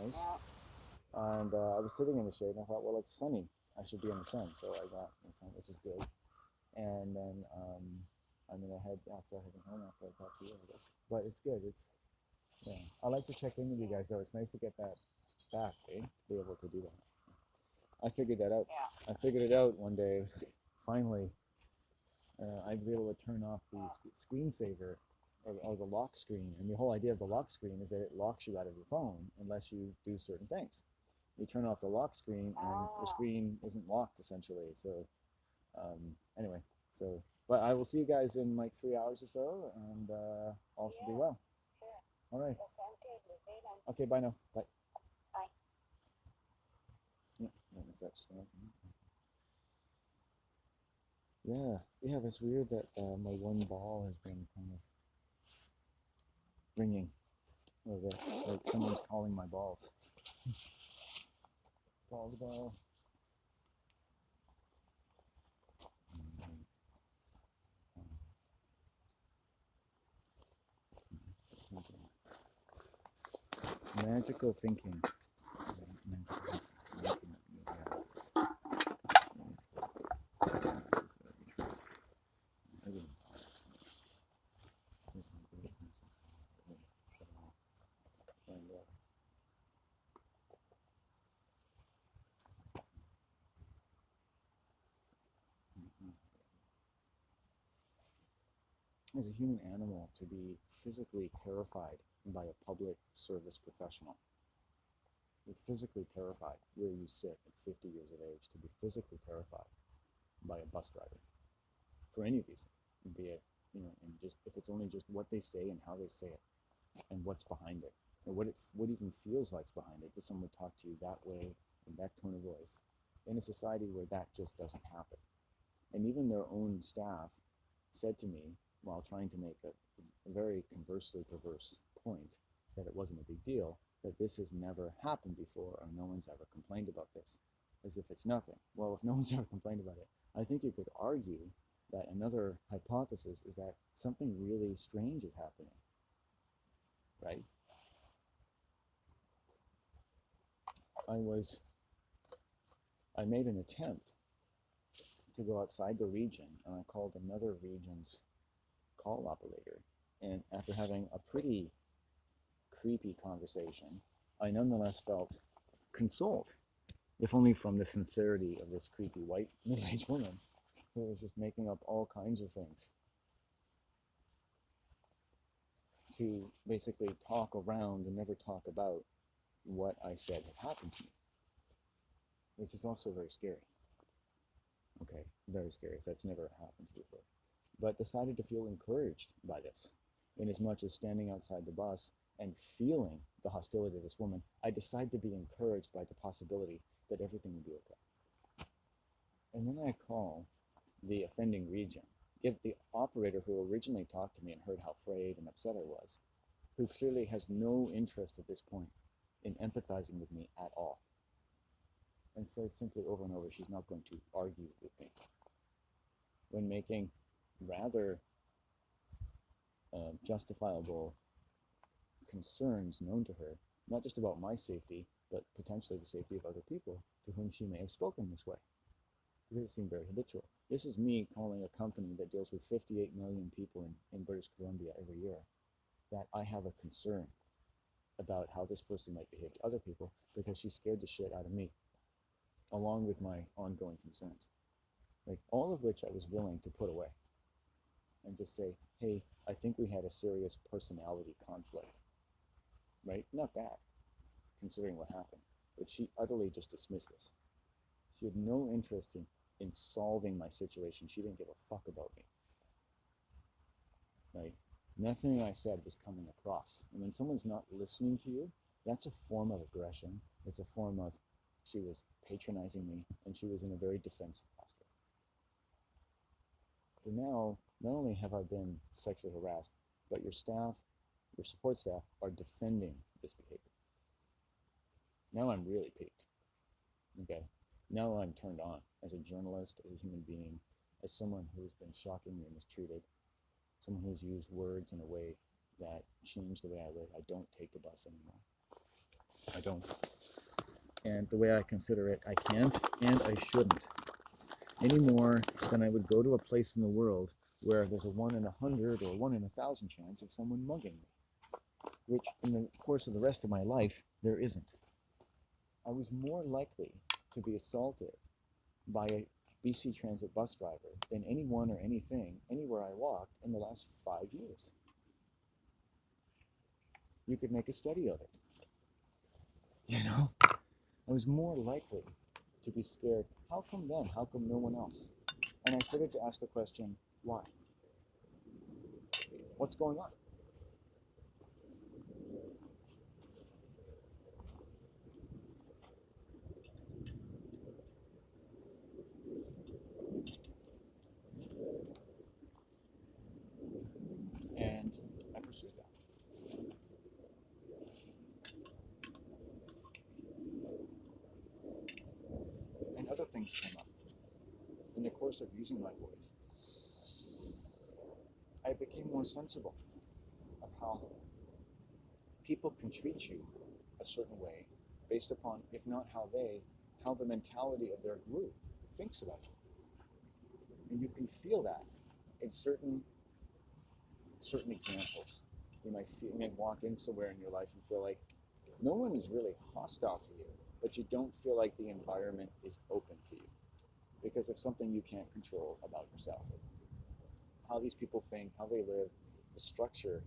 nice. And I was sitting in the shade, and I thought, well, it's sunny. I should be in the sun, so I got in the sun, which is good. And then I'm gonna start heading home after I talk to you, I guess. But it's good. Yeah. I like to check in with you guys, though. It's nice to get that back, eh? To be able to do that. I figured that out. Yeah. I figured it out one day. It was finally, I was able to turn off the screensaver or the lock screen. And the whole idea of the lock screen is that it locks you out of your phone unless you do certain things. You turn off the lock screen and the screen isn't locked essentially. So anyway, but I will see you guys in like 3 hours or so, and all should be well. Sure. All right. That sounds good. We'll see you then. Okay, bye now. Bye. Bye. Yeah, is that stuff? Yeah, that's weird that my one ball has been kind of ringing. Or that, like someone's calling my balls. Ball. Magical thinking. As a human animal, to be physically terrified by a public service professional. You're physically terrified where you sit at 50 years of age, to be physically terrified by a bus driver for any reason, be it, and just if it's only just what they say and how they say it and what's behind it, or what even feels like's behind it, that someone would talk to you that way in that tone of voice in a society where that just doesn't happen. And even their own staff said to me, while trying to make a very conversely perverse point, that it wasn't a big deal, that this has never happened before, or no one's ever complained about this, as if it's nothing. Well, if no one's ever complained about it, I think you could argue that another hypothesis is that something really strange is happening, right? I made an attempt to go outside the region, and I called another region's call operator, and after having a pretty creepy conversation, I nonetheless felt consoled, if only from the sincerity of this creepy white middle-aged woman who was just making up all kinds of things to basically talk around and never talk about what I said had happened to me, which is also very scary. Okay, very scary if that's never happened to you before. But decided to feel encouraged by this, in as much as standing outside the bus and feeling the hostility of this woman, I decided to be encouraged by the possibility that everything would be okay. And then I call the offending region, give the operator who originally talked to me and heard how afraid and upset I was, who clearly has no interest at this point in empathizing with me at all, and says simply over and over she's not going to argue with me, when making rather justifiable concerns known to her, not just about my safety, but potentially the safety of other people to whom she may have spoken this way. Because it seemed very habitual. This is me calling a company that deals with 58 million people in British Columbia every year, that I have a concern about how this person might behave to other people because she scared the shit out of me, along with my ongoing concerns. Like, all of which I was willing to put away and just say, hey, I think we had a serious personality conflict, right? Not bad, considering what happened. But she utterly just dismissed this. She had no interest in solving my situation. She didn't give a fuck about me, right? Nothing I said was coming across. And when someone's not listening to you, that's a form of aggression. It's a form of, she was patronizing me, and she was in a very defensive posture. So now, not only have I been sexually harassed, but your staff, your support staff, are defending this behavior. Now I'm really piqued. Okay? Now I'm turned on as a journalist, as a human being, as someone who's been shockingly mistreated, someone who's used words in a way that changed the way I live. I don't take the bus anymore. I don't. And the way I consider it, I can't and I shouldn't. Any more than I would go to a place in the world where there's a 1 in 100 or 1 in 1,000 chance of someone mugging me, which in the course of the rest of my life, there isn't. I was more likely to be assaulted by a BC Transit bus driver than anyone or anything anywhere I walked in the last 5 years. You could make a study of it. You know, I was more likely to be scared. How come then? How come no one else? And I started to ask the question, why? What's going on? And I pursued that. And other things came up. In the course of using my voice, I became more sensible of how people can treat you a certain way based upon, if not how the mentality of their group thinks about you. And you can feel that in certain examples. You might walk in somewhere in your life and feel like no one is really hostile to you, but you don't feel like the environment is open to you because of something you can't control about yourself. How these people think, how they live, the structure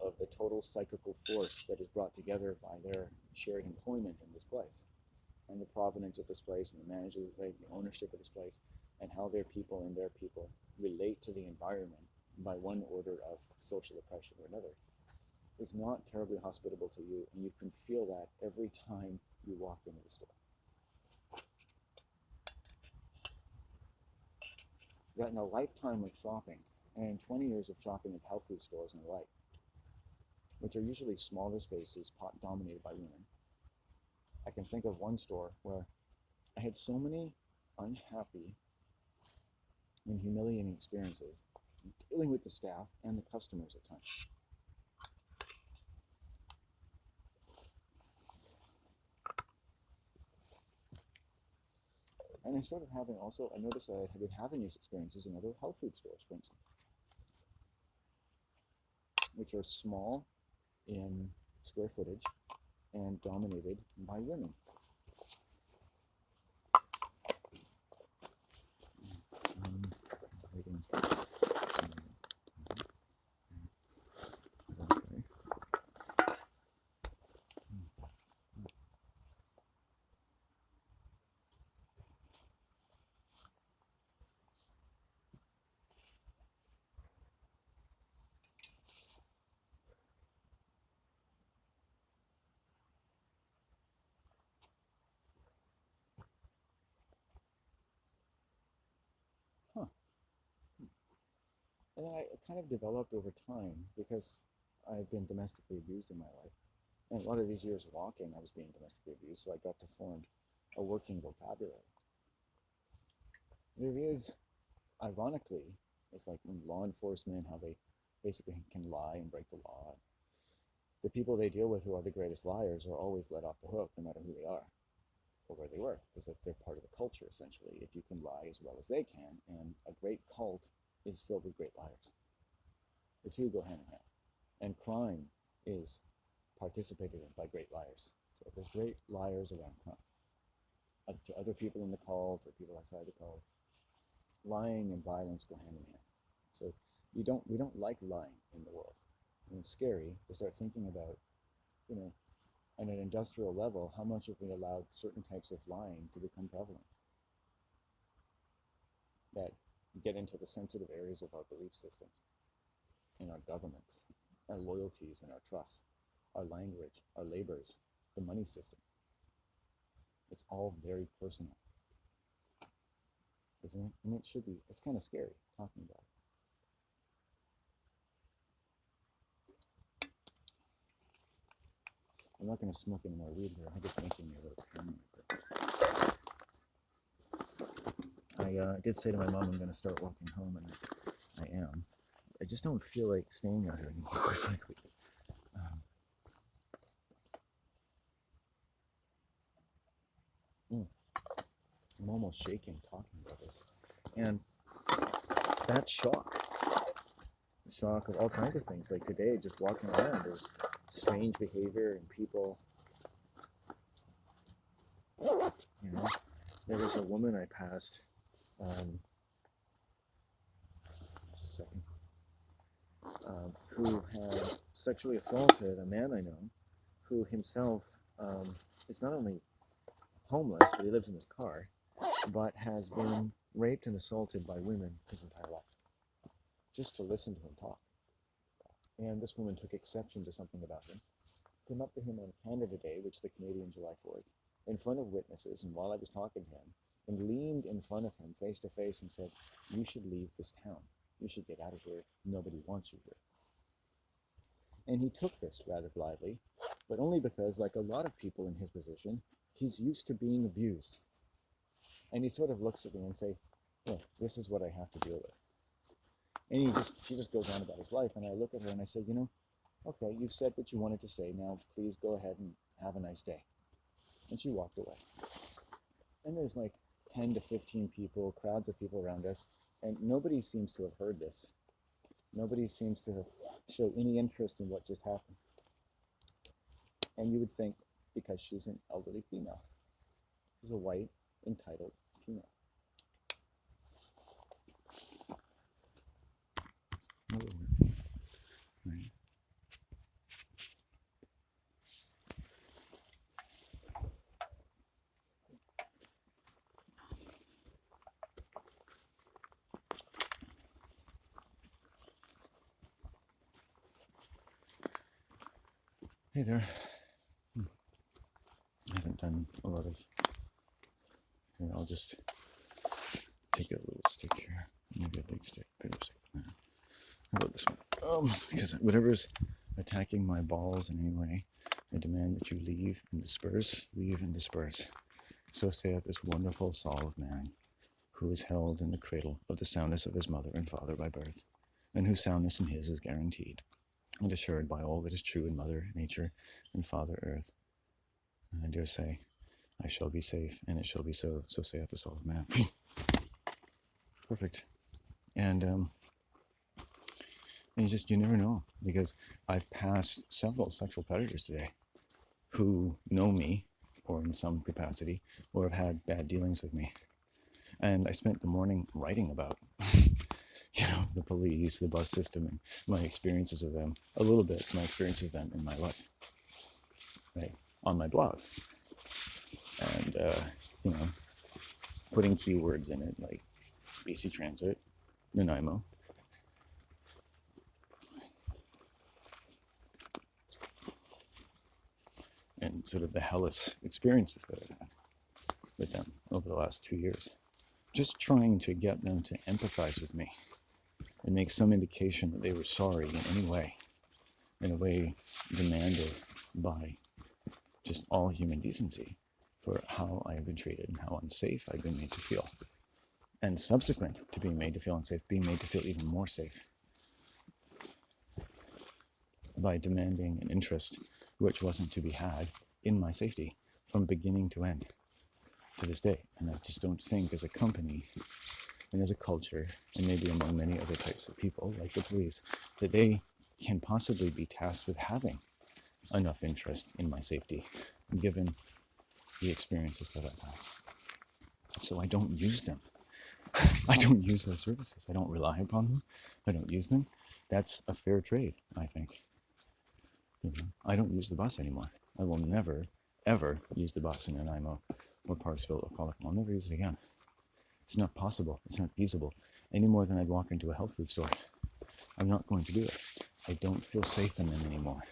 of the total psychical force that is brought together by their shared employment in this place, and the provenance of this place, and the management of the place, the ownership of this place, and how their people and their people relate to the environment by one order of social oppression or another, is not terribly hospitable to you, and you can feel that every time you walk into the store. That in a lifetime of shopping, and 20 years of shopping at health food stores and the like, which are usually smaller spaces dominated by women, I can think of one store where I had so many unhappy and humiliating experiences dealing with the staff and the customers at times. And I noticed that I had been having these experiences in other health food stores, for instance, which are small in square footage and dominated by women. And then I kind of developed over time because I've been domestically abused in my life. And a lot of these years walking, I was being domestically abused, so I got to form a working vocabulary. There is, ironically, it's like when law enforcement, how they basically can lie and break the law. The people they deal with who are the greatest liars are always let off the hook, no matter who they are or where they work, because they're part of the culture, essentially. If you can lie as well as they can, and a great cult is filled with great liars. The two go hand in hand. And crime is participated in by great liars. So there's great liars around crime. To other people in the cult or people outside the cult, lying and violence go hand in hand. So we don't like lying in the world. And it's scary to start thinking about, on an industrial level, how much have we allowed certain types of lying to become prevalent that get into the sensitive areas of our belief systems, in our governments, our loyalties and our trusts, our language, our labors, the money system. It's all very personal, isn't it? And it should be. It's kind of scary talking about it. I'm not going to smoke any more weed here. I think it's making me a little paranoid. I did say to my mom I'm going to start walking home, and I am. I just don't feel like staying out here anymore, quite frankly. I'm almost shaking talking about this. And that shock of all kinds of things. Like today, just walking around, there's strange behavior and people. You know, there was a woman I passed. Just a second. Who had sexually assaulted a man I know, who himself is not only homeless, but he lives in his car, but has been raped and assaulted by women his entire life. Just to listen to him talk. And this woman took exception to something about him, came up to him on Canada Day, which is the Canadian July 4th, in front of witnesses, and while I was talking to him, and leaned in front of him face to face and said, "You should leave this town. You should get out of here. Nobody wants you here." And he took this rather blithely, but only because, like a lot of people in his position, he's used to being abused. And he sort of looks at me and say, "Yeah, this is what I have to deal with." And she just goes on about his life, and I look at her and I say, okay, you've said what you wanted to say, now please go ahead and have a nice day. And she walked away. And there's like 10 to 15 people, crowds of people around us, and nobody seems to have heard this. Nobody seems to have showed any interest in what just happened. And you would think, because she's an elderly female. She's a white, entitled female. Right. Hey there. I haven't done a lot of. Here, I'll just take a little stick here. Maybe a big stick, bigger stick. How about this one? Because whatever's attacking my balls in any way, I demand that you leave and disperse. Leave and disperse. So saith this wonderful soul of man, who is held in the cradle of the soundness of his mother and father by birth, and whose soundness in his is guaranteed and assured by all that is true in Mother Nature and Father Earth. And I dare say, I shall be safe, and it shall be so. So saith the soul of man. Perfect. And you never know, because I've passed several sexual predators today who know me, or in some capacity, or have had bad dealings with me. And I spent the morning writing about, the police, the bus system, and my experiences of them, a little bit, my experiences of them in my life, right, on my blog. And, putting keywords in it, like BC Transit, Nanaimo, and sort of the hellish experiences that I've had with them over the last 2 years. Just trying to get them to empathize with me and make some indication that they were sorry in any way, in a way demanded by just all human decency for how I have been treated and how unsafe I've been made to feel. And subsequent to being made to feel unsafe, being made to feel even more safe by demanding an interest which wasn't to be had in my safety from beginning to end to this day. And I just don't think as a company and as a culture, and maybe among many other types of people like the police, that they can possibly be tasked with having enough interest in my safety given the experiences that I've had. So I don't use them. I don't use those services. I don't rely upon them. I don't use them. That's a fair trade, I think. I don't use the bus anymore. I will never, ever use the bus in Nanaimo or Parksville or Qualicum. I'll never use it again. It's not possible. It's not feasible. Any more than I'd walk into a health food store. I'm not going to do it. I don't feel safe in them anymore.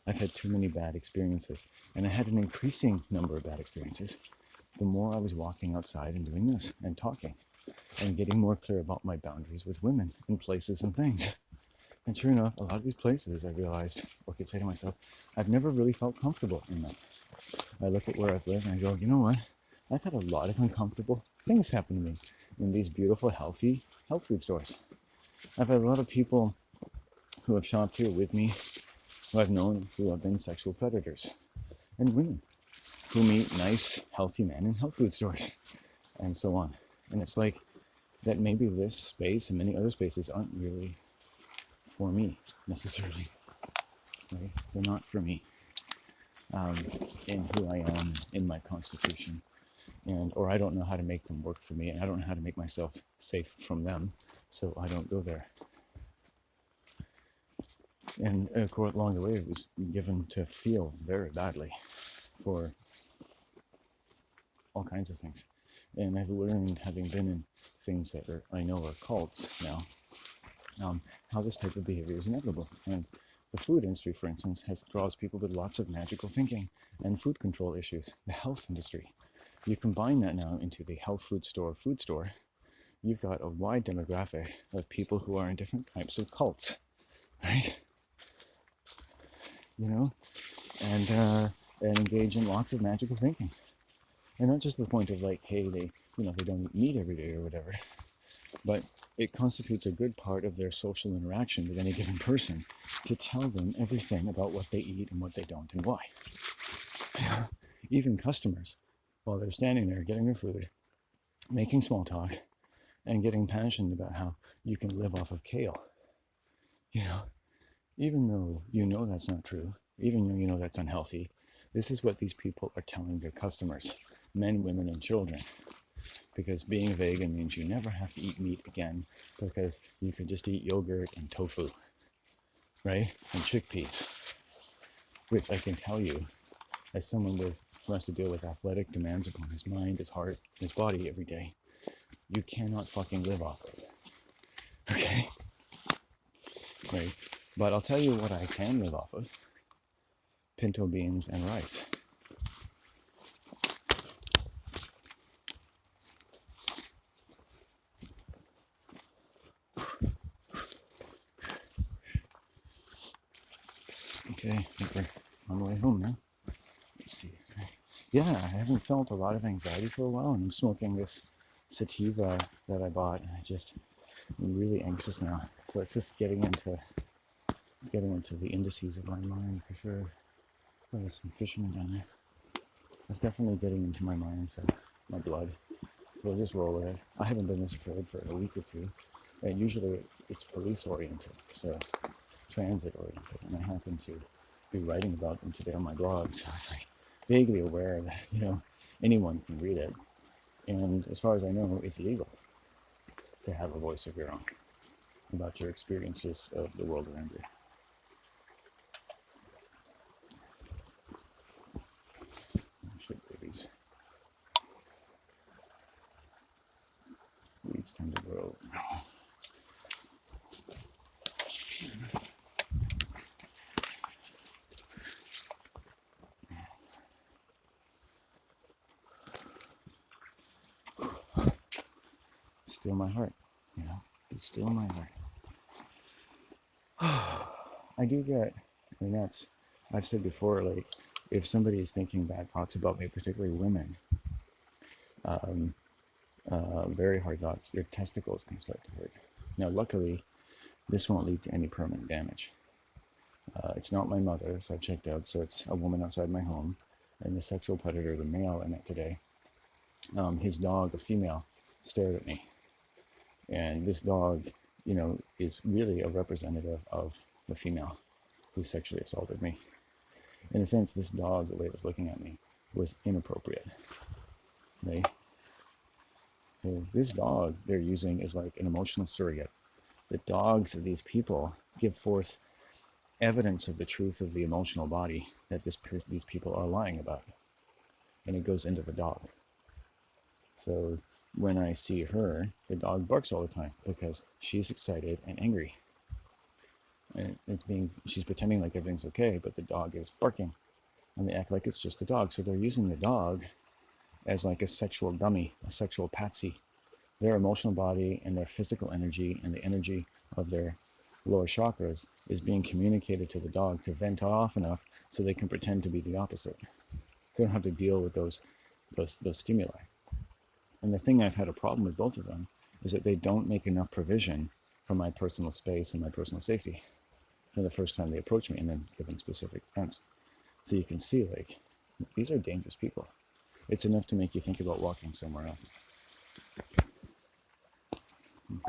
I've had too many bad experiences, and I had an increasing number of bad experiences the more I was walking outside and doing this and talking and getting more clear about my boundaries with women and places and things. And sure enough, a lot of these places I realized, or could say to myself, I've never really felt comfortable in them. I look at where I've lived and I go, you know what? I've had a lot of uncomfortable things happen to me in these beautiful, healthy health food stores. I've had a lot of people who have shopped here with me, who I've known who have been sexual predators, and women who meet nice, healthy men in health food stores, and so on. And it's like that maybe this space and many other spaces aren't really for me necessarily. Right? They're not for me in who I am, in my constitution. Or I don't know how to make them work for me, and I don't know how to make myself safe from them, so I don't go there. And of course, along the way, it was given to feel very badly for all kinds of things. And I've learned, having been in things that I know are cults now, how this type of behavior is inevitable. And the food industry, for instance, draws people with lots of magical thinking and food control issues. The health industry. You combine that now into the health food store, you've got a wide demographic of people who are in different types of cults, right? You know, and engage in lots of magical thinking. And not just to the point of like, hey, they don't eat meat every day or whatever, but it constitutes a good part of their social interaction with any given person to tell them everything about what they eat and what they don't and why. Even customers, while they're standing there getting their food, making small talk, and getting passionate about how you can live off of kale. Even though you know that's not true, even though you know that's unhealthy, this is what these people are telling their customers, men, women, and children. Because being vegan means you never have to eat meat again, because you can just eat yogurt and tofu, right? And chickpeas, which I can tell you, as someone who has to deal with athletic demands upon his mind, his heart, his body every day, you cannot fucking live off of. Okay? Right? But I'll tell you what I can live off of. Pinto beans and rice. Okay, I think we're on the way home now. Let's see. Yeah, I haven't felt a lot of anxiety for a while, and I'm smoking this sativa that I bought, and I'm really anxious now. So it's just getting into the indices of my mind for sure. Oh, there's some fishermen down there. It's definitely getting into my mindset, my blood. So I'll just roll with it. I haven't been this afraid for a week or two. And usually it's police oriented, so transit oriented. And I happen to be writing about them today on my blog. So I was like vaguely aware that, anyone can read it. And as far as I know, it's legal to have a voice of your own about your experiences of the world around you. Shit babies. Weeds tend to grow. Still my heart, it's still my heart. I do get, I've said before, like, if somebody is thinking bad thoughts about me, particularly women, very hard thoughts, your testicles can start to hurt. Now, luckily, this won't lead to any permanent damage. It's not my mother, so I checked out, so it's a woman outside my home, and the sexual predator, the male I met today, his dog, a female, stared at me. And this dog, is really a representative of the female who sexually assaulted me. In a sense, this dog, the way it was looking at me, was inappropriate. Right? So this dog they're using is like an emotional surrogate. The dogs of these people give forth evidence of the truth of the emotional body that these people are lying about. And it goes into the dog. So when I see her, the dog barks all the time because she's excited and angry. And she's pretending like everything's okay, but the dog is barking. And they act like it's just a dog. So they're using the dog as like a sexual dummy, a sexual patsy. Their emotional body and their physical energy and the energy of their lower chakras is being communicated to the dog to vent off enough so they can pretend to be the opposite. They don't have to deal with those stimuli. And the thing I've had a problem with both of them is that they don't make enough provision for my personal space and my personal safety from the first time they approach me and then given specific events. So you can see, like, these are dangerous people. It's enough to make you think about walking somewhere else.